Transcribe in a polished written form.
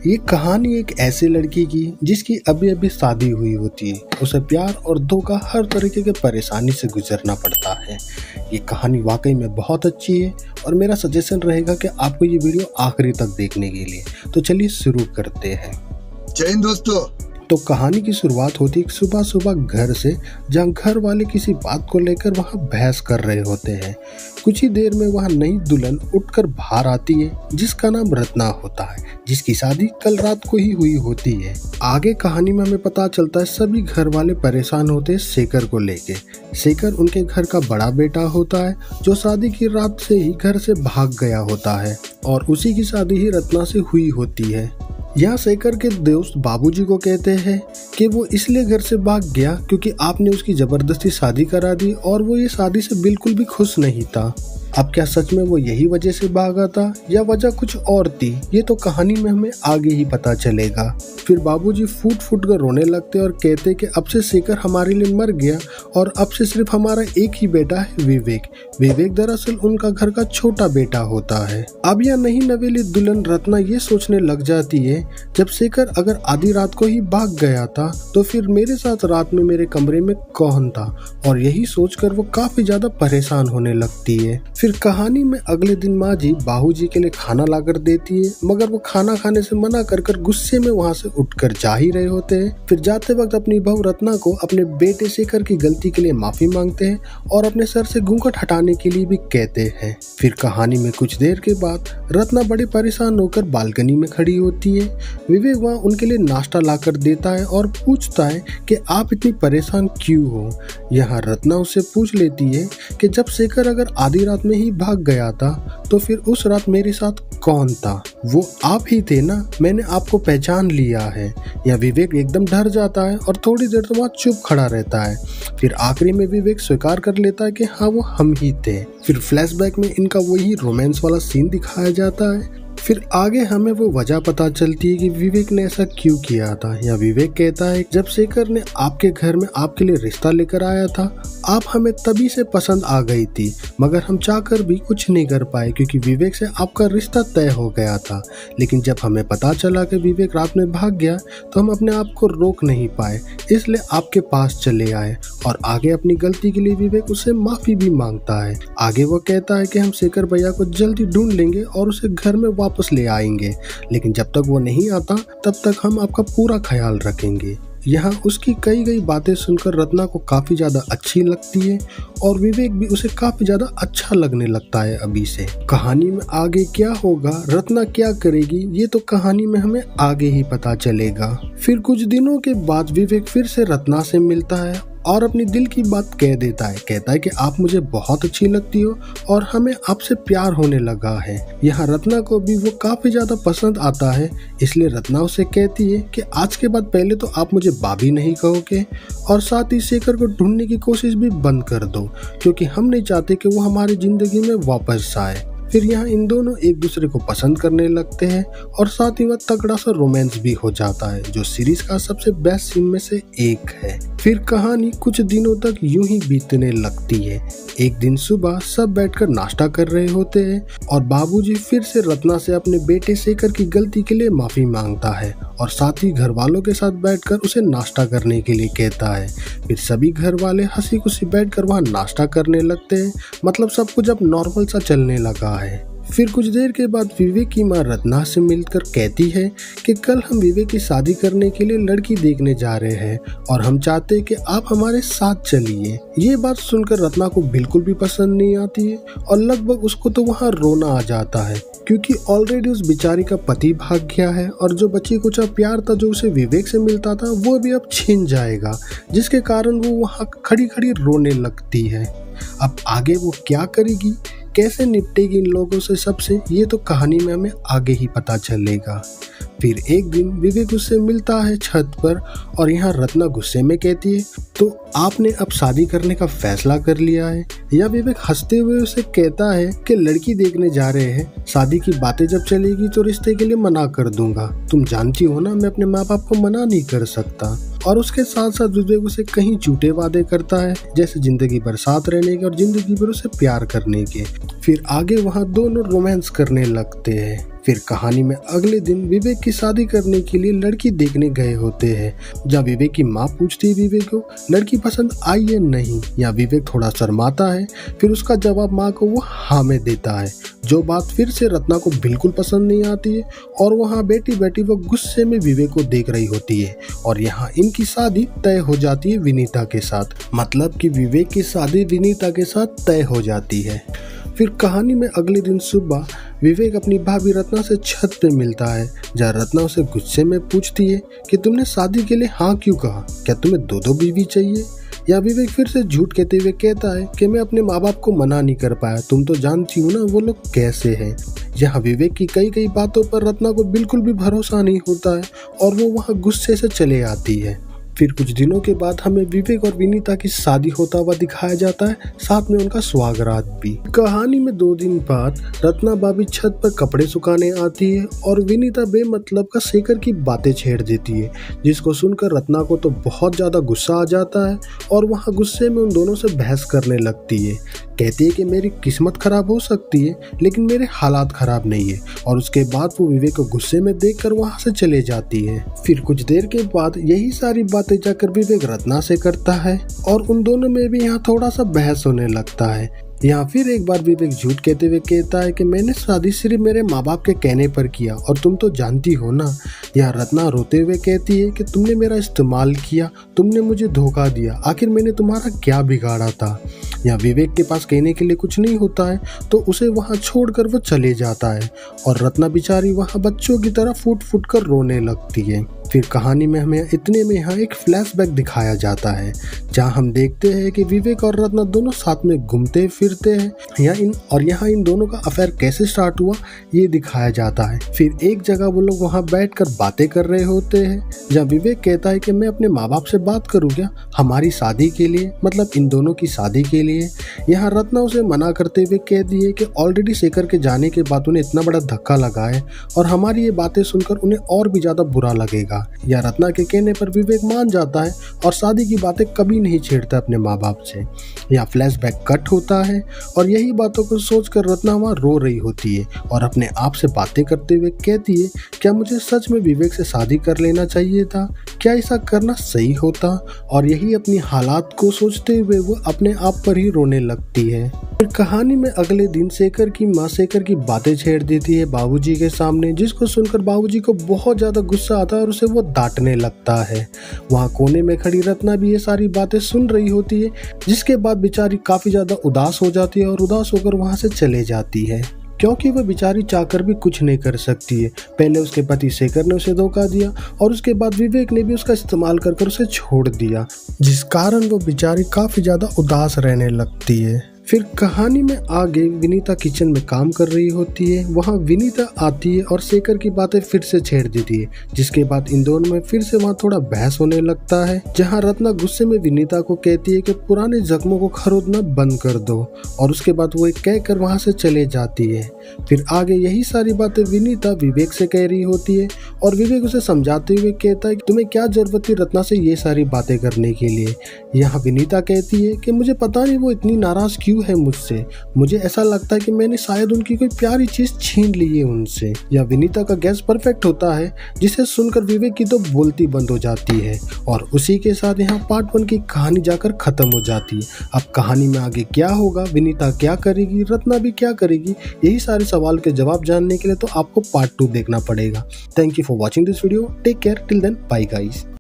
ये कहानी एक ऐसी लड़की की जिसकी अभी अभी शादी हुई होती है। उसे प्यार और धोखा हर तरीके के परेशानी से गुजरना पड़ता है। ये कहानी वाकई में बहुत अच्छी है और मेरा सजेशन रहेगा कि आपको ये वीडियो आखिरी तक देखने के लिए। तो चलिए शुरू करते हैं। जय हिंद दोस्तों। तो कहानी की शुरुआत होती है सुबह सुबह घर से, जहाँ घर वाले किसी बात को लेकर वहाँ बहस कर रहे होते हैं। कुछ ही देर में वहाँ नई दुल्हन उठकर बाहर आती है जिसका नाम रत्ना होता है, जिसकी शादी कल रात को ही हुई होती है। आगे कहानी में हमें पता चलता है सभी घर वाले परेशान होते हैं शेखर को लेके। शेखर उनके घर का बड़ा बेटा होता है जो शादी की रात से ही घर से भाग गया होता है और उसी की शादी ही रत्ना से हुई होती है। यहाँ शेखर के दोस्त बाबूजी को कहते हैं कि वो इसलिए घर से भाग गया क्योंकि आपने उसकी जबरदस्ती शादी करा दी और वो ये शादी से बिल्कुल भी खुश नहीं था। अब क्या सच में वो यही वजह से भागा था या वजह कुछ और थी, ये तो कहानी में हमें आगे ही पता चलेगा। फिर बाबूजी फूट फूट कर रोने लगते और कहते कि अब से शेखर हमारे लिए मर गया और अब से सिर्फ हमारा एक ही बेटा है, विवेक। विवेक दरअसल उनका घर का छोटा बेटा होता है। अब यह नई नवेली दुल्हन रत्ना ये सोचने लग जाती है, जब शेखर अगर आधी रात को ही भाग गया था तो फिर मेरे साथ रात में मेरे कमरे में कौन था, और यही सोचकर वो काफी ज्यादा परेशान होने लगती है। फिर कहानी में अगले दिन माँ जी बाबूजी के लिए खाना लाकर देती है, मगर वो खाना खाने से मना कर गुस्से में वहाँ से उठकर जा ही रहे होते हैं। फिर जाते वक्त अपनी बहू रत्ना को अपने बेटे शेखर की गलती के लिए माफी मांगते हैं और अपने सर से घूंघट हटाने के लिए भी कहते हैं। फिर कहानी में कुछ देर के बाद रत्ना बड़ी परेशान होकर बालकनी में खड़ी होती है। विवेक वहाँ उनके लिए नाश्ता लाकर देता है और पूछता है कि आप इतनी परेशान क्यों हो। यहाँ रत्ना उससे पूछ लेती है कि जब शेखर अगर आधी रात में ही भाग गया था तो फिर उस रात मेरे साथ कौन था? वो आप ही थे ना, मैंने आपको पहचान लिया है। या विवेक एकदम डर जाता है और थोड़ी देर तो वहाँ चुप खड़ा रहता है। फिर आखिरी में विवेक स्वीकार कर लेता है कि हाँ वो हम ही थे। फिर फ्लैशबैक में इनका वही रोमांस वाला सीन दिखाया जाता है। फिर आगे हमें वो वजह पता चलती है कि विवेक ने ऐसा क्यों किया था। या विवेक कहता है जब शेखर ने आपके घर में आपके लिए रिश्ता लेकर आया था, आप हमें तभी से पसंद आ गई थी, मगर हम चाहकर भी कुछ नहीं कर पाए क्योंकि विवेक से आपका रिश्ता तय हो गया था। लेकिन जब हमें पता चला कि विवेक रात में भाग गया तो हम अपने आप को रोक नहीं पाए, इसलिए आपके पास चले आए। और आगे अपनी गलती के लिए विवेक उससे माफी भी मांगता है। आगे वो कहता है कि हम शेखर भैया को जल्दी ढूंढ लेंगे और उसे घर में वापस ले आएंगे, लेकिन जब तक वो नहीं आता तब तक हम आपका पूरा ख्याल रखेंगे। यहाँ उसकी कई गई बातें सुनकर रत्ना को काफी ज्यादा अच्छी लगती है और विवेक भी उसे काफी ज्यादा अच्छा लगने लगता है। अभी से कहानी में आगे क्या होगा, रत्ना क्या करेगी, ये तो कहानी में हमें आगे ही पता चलेगा। फिर कुछ दिनों के बाद विवेक फिर से रत्ना से मिलता है और अपनी दिल की बात कह देता है। कहता है कि आप मुझे बहुत अच्छी लगती हो और हमें आपसे प्यार होने लगा है। यहाँ रत्ना को भी वो काफी ज्यादा पसंद आता है, इसलिए रत्ना उसे कहती है कि आज के बाद पहले तो आप मुझे भाभी नहीं कहोगे और साथ ही शेखर को ढूंढने की कोशिश भी बंद कर दो, क्योंकि हम नहीं चाहते कि वो हमारी जिंदगी में वापस आए। फिर यहाँ इन दोनों एक दूसरे को पसंद करने लगते हैं और साथ ही वह तगड़ा सा रोमांस भी हो जाता है, जो सीरीज का सबसे बेस्ट सीन में से एक है। फिर कहानी कुछ दिनों तक यूं ही बीतने लगती है। एक दिन सुबह सब बैठकर नाश्ता कर रहे होते हैं और बाबूजी फिर से रत्ना से अपने बेटे शेखर की गलती के लिए माफी मांगता है और साथ ही घर वालों के साथ बैठकर उसे नाश्ता करने के लिए कहता है। फिर सभी घर वाले हंसी खुशी बैठकर वहाँ नाश्ता करने लगते हैं, मतलब सब कुछ अब नॉर्मल सा चलने लगा है। फिर कुछ देर के बाद विवेक की माँ रत्ना से मिलकर कहती है कि कल हम विवेक की शादी करने के लिए लड़की देखने जा रहे हैं और हम चाहते हैं कि आप हमारे साथ चलिए। ये बात सुनकर रत्ना को बिल्कुल भी पसंद नहीं आती है और लगभग उसको तो वहाँ रोना आ जाता है, क्योंकि ऑलरेडी उस बेचारी का पति भाग गया है और जो बची कुचा प्यार था जो उसे विवेक से मिलता था वो भी अब छिन जाएगा, जिसके कारण वो वहाँ खड़ी खड़ी रोने लगती है। अब आगे वो क्या करेगी, कैसे निपटेगी इन लोगों से सबसे, ये तो कहानी में हमें आगे ही पता चलेगा। फिर एक दिन विवेक उससे मिलता है छत पर और यहाँ रत्ना गुस्से में कहती है तो आपने अब शादी करने का फैसला कर लिया है। या विवेक हंसते हुए उसे कहता है कि लड़की देखने जा रहे हैं, शादी की बातें जब चलेगी तो रिश्ते के लिए मना कर दूंगा, तुम जानती हो ना मैं अपने माँ बाप को मना नहीं कर सकता। और उसके साथ साथ विवेक उसे कहीं झूठे वादे करता है, जैसे जिंदगी भर साथ रहने के और जिंदगी भर उसे प्यार करने के। फिर आगे वहाँ दोनों रोमांस करने लगते हैं। फिर कहानी में अगले दिन विवेक की शादी करने के लिए लड़की देखने गए होते हैं। जब विवेक की माँ पूछती है विवेक को लड़की पसंद आई है नहीं, या विवेक थोड़ा शर्माता है, फिर उसका जवाब माँ को वो हाँ में देता है, जो बात फिर से रत्ना को बिल्कुल पसंद नहीं आती है और वहाँ बैठी बैठी वो गुस्से में विवेक को देख रही होती है। और यहाँ इनकी शादी तय हो जाती है विनीता के साथ, मतलब कि विवेक की शादी विनीता के साथ तय हो जाती है। फिर कहानी में अगले दिन सुबह विवेक अपनी भाभी रत्ना से छत पे मिलता है, जहाँ रत्ना उसे गुस्से में पूछती है कि तुमने शादी के लिए हाँ क्यों कहा, क्या तुम्हें दो दो बीवी चाहिए? या विवेक फिर से झूठ कहते हुए कहता है कि मैं अपने माँ बाप को मना नहीं कर पाया, तुम तो जानती हो ना वो लोग कैसे हैं। यहाँ विवेक की कई कई बातों पर रत्ना को बिल्कुल भी भरोसा नहीं होता है और वो वहाँ गुस्से से चले आती है। फिर कुछ दिनों के बाद हमें विवेक और विनीता की शादी होता हुआ दिखाया जाता है, साथ में उनका स्वागरात भी। कहानी में 2 दिन बाद रत्ना भाभी छत पर कपड़े सुखाने आती है और विनीता बेमतलब का शेखर की बातें छेड़ देती है, जिसको सुनकर रत्ना को तो बहुत ज्यादा गुस्सा आ जाता है और वहाँ गुस्से में उन दोनों से बहस करने लगती है। कहती है कि मेरी किस्मत खराब हो सकती है लेकिन मेरे हालात खराब नहीं है, और उसके बाद वो विवेक को गुस्से में देखकर वहाँ से चले जाती है। फिर कुछ देर के बाद यही सारी बातें जाकर विवेक रत्ना से करता है और उन दोनों में भी यहाँ थोड़ा सा बहस होने लगता है। यहाँ फिर एक बार विवेक झूठ कहते हुए कहता है कि मैंने शादी सिर्फ मेरे माँ बाप के कहने पर किया और तुम तो जानती हो ना। यहाँ रत्ना रोते हुए कहती है कि तुमने मेरा इस्तेमाल किया, तुमने मुझे धोखा दिया, आखिर मैंने तुम्हारा क्या बिगाड़ा था। यहाँ विवेक के पास कहने के लिए कुछ नहीं होता है तो उसे वहाँ छोड़कर वो चले जाता है और रत्ना बेचारी वहाँ बच्चों की तरह फूट फूट कर रोने लगती है। फिर कहानी में हमें इतने में यहाँ एक फ्लैशबैक दिखाया जाता है, जहाँ हम देखते हैं कि विवेक और रत्ना दोनों साथ में घूमते फिरते हैं। यहाँ इन दोनों का अफेयर कैसे स्टार्ट हुआ ये दिखाया जाता है। फिर एक जगह वो लोग वहाँ बैठकर बातें कर रहे होते हैं, जहाँ विवेक कहता है कि मैं अपने माँ बाप से बात करूँ क्या हमारी शादी के लिए, मतलब इन दोनों की शादी के लिए। यहाँ रत्ना उसे मना करते हुए कह दिए कि ऑलरेडी शेखर के जाने के बाद उन्हें इतना बड़ा धक्का लगा है और हमारी ये बातें सुनकर उन्हें और भी ज्यादा बुरा लगेगा। या रत्ना के कहने पर विवेक मान जाता है और शादी की बातें कभी नहीं छेड़ता अपने माँ बाप से। यहाँ फ्लैशबैक कट होता है और यही बातों को सोचकर रत्ना वहाँ रो रही होती है और अपने आप से बातें करते हुए कहती है क्या मुझे सच में विवेक से शादी कर लेना चाहिए था, क्या ऐसा करना सही होता। और यही अपनी हालात को सोचते हुए वो अपने आप पर ही रोने लगती है। फिर कहानी में अगले दिन शेखर की माँ शेखर की बातें छेड़ देती है बाबूजी के सामने, जिसको सुनकर बाबूजी को बहुत ज्यादा गुस्सा आता है और उसे वो डांटने लगता है। वहाँ कोने में खड़ी रत्ना भी ये सारी बातें सुन रही होती है, जिसके बाद बेचारी काफी ज्यादा उदास हो जाती है और उदास होकर वहाँ से चले जाती है, क्योंकि वह बेचारी चाहकर भी कुछ नहीं कर सकती है। पहले उसके पति शेखर ने उसे धोखा दिया और उसके बाद विवेक ने भी उसका इस्तेमाल कर उसे छोड़ दिया, जिस कारण वो बेचारी काफी ज्यादा उदास रहने लगती है। फिर कहानी में आगे विनीता किचन में काम कर रही होती है। वहाँ विनीता आती है और शेखर की बातें फिर से छेड़ देती है, जिसके बाद इन दोनों में फिर से वहाँ थोड़ा बहस होने लगता है, जहाँ रत्ना गुस्से में विनीता को कहती है कि पुराने जख्मों को खरोदना बंद कर दो, और उसके बाद वो कहकर वहाँ से चले जाती है। फिर आगे यही सारी बातें विनीता विवेक से कह रही होती है और विवेक उसे समझाते हुए कहता है कि तुम्हें क्या जरूरत थी रत्ना से ये सारी बातें करने के लिए। यहाँ विनीता कहती है कि मुझे पता नहीं वो इतनी नाराज क्यों है मुझसे, मुझे ऐसा लगता है कि मैंने शायद उनकी कोई प्यारी चीज छीन ली है उनसे। या विनीता का गैस परफेक्ट होता है, जिसे सुनकर विवेक की तो बोलती बंद हो जाती है और उसी के साथ यहाँ पार्ट 1 की कहानी जाकर खत्म हो जाती है। अब कहानी में आगे क्या होगा, विनीता क्या करेगी, रत्ना भी क्या करेगी, यही सारे सवाल के जवाब जानने के लिए तो आपको पार्ट 2 देखना पड़ेगा। Thank you for watching this video, take care, till then bye guys.